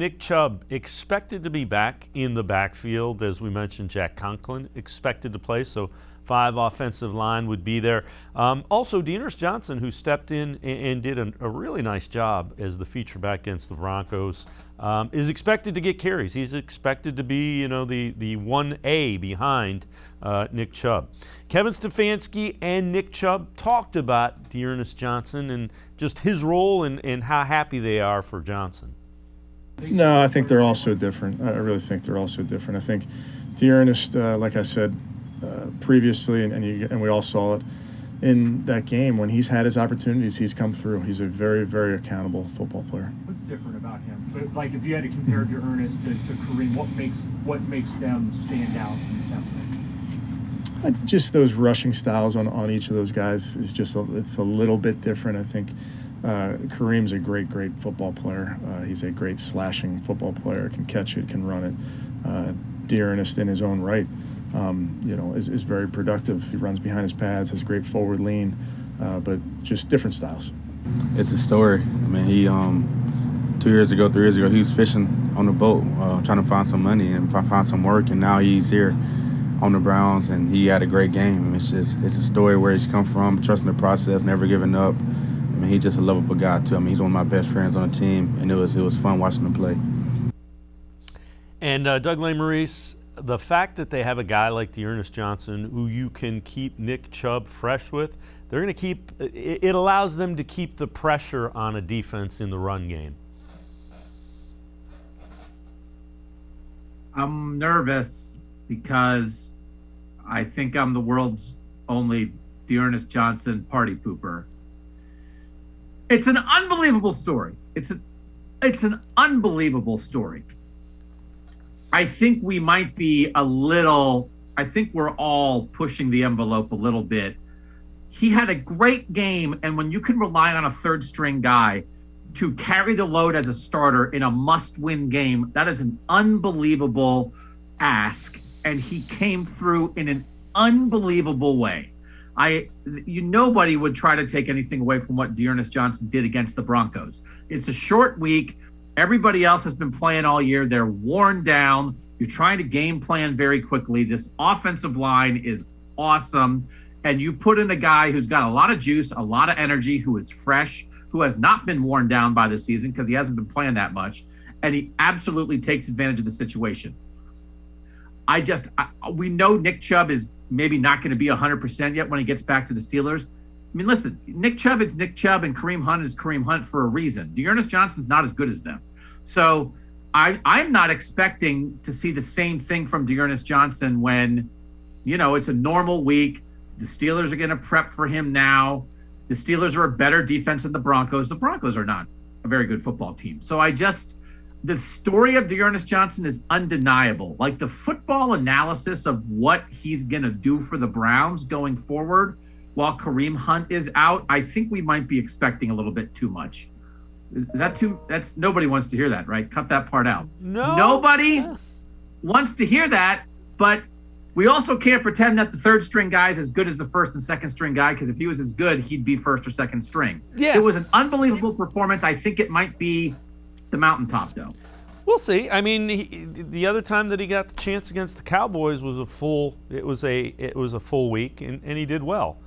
Nick Chubb expected to be back in the backfield. As we mentioned, Jack Conklin expected to play, so 5 offensive line would be there. Also, Dearness Johnson, who stepped in and did a really nice job as the feature back against the Broncos, is expected to get carries. He's expected to be, the 1A behind Nick Chubb. Kevin Stefanski and Nick Chubb talked about Dearness Johnson and just his role and how happy they are for Johnson. No, I think they're all so different. I really think they're all so different. I think Dearness, like I said previously, and we all saw it in that game, when he's had his opportunities, he's come through. He's a very, very accountable football player. What's different about him? But like, if you had to compare Dearness to Kareem, what makes them stand out in this effort? It's just those rushing styles on each of those guys is just it's a little bit different. I think Kareem's a great football player. He's a great slashing football player. Can catch it, can run it. Dearness, in his own right, is very productive. He runs behind his pads, has great forward lean, but just different styles. It's a story. I mean, he 3 years ago, he was fishing on the boat, trying to find some money and find some work, and now he's here on the Browns, and he had a great game. It's a story where he's come from, trusting the process, never giving up. I mean, he's just a lovable guy too. I mean, he's one of my best friends on the team, and it was fun watching him play. And Doug Lesmerises, the fact that they have a guy like Dearness Johnson who you can keep Nick Chubb fresh with, they're going to keep it allows them to keep the pressure on a defense in the run game. I'm nervous because I think I'm the world's only Dearness Johnson party pooper. It's an unbelievable story. It's an unbelievable story. I think we might be I think we're all pushing the envelope a little bit. He had a great game, and when you can rely on a third string guy to carry the load as a starter in a must-win game, that is an unbelievable ask, and he came through in an unbelievable way. Nobody would try to take anything away from what Dearness Johnson did against the Broncos. It's a short week. Everybody else has been playing all year. They're worn down. You're trying to game plan very quickly. This offensive line is awesome. And you put in a guy who's got a lot of juice, a lot of energy, who is fresh, who has not been worn down by the season because he hasn't been playing that much. And he absolutely takes advantage of the situation. We know Nick Chubb is maybe not going to be 100% yet when he gets back to the Steelers. I mean, listen, Nick Chubb is Nick Chubb and Kareem Hunt is Kareem Hunt for a reason. Dearness Johnson's not as good as them. So I'm not expecting to see the same thing from Dearness Johnson when, it's a normal week. The Steelers are going to prep for him now. The Steelers are a better defense than the Broncos. The Broncos are not a very good football team. So the story of Dearness Johnson is undeniable. Like the football analysis of what he's going to do for the Browns going forward while Kareem Hunt is out, I think we might be expecting a little bit too much. Is that too? That's nobody wants to hear that, right? Cut that part out. No. Nobody wants to hear that, but we also can't pretend that the third string guy is as good as the first and second string guy, because if he was as good, he'd be first or second string. Yeah. It was an unbelievable performance. I think it might be the mountaintop, though. We'll see. I mean, the other time that he got the chance against the Cowboys was a full week, and he did well.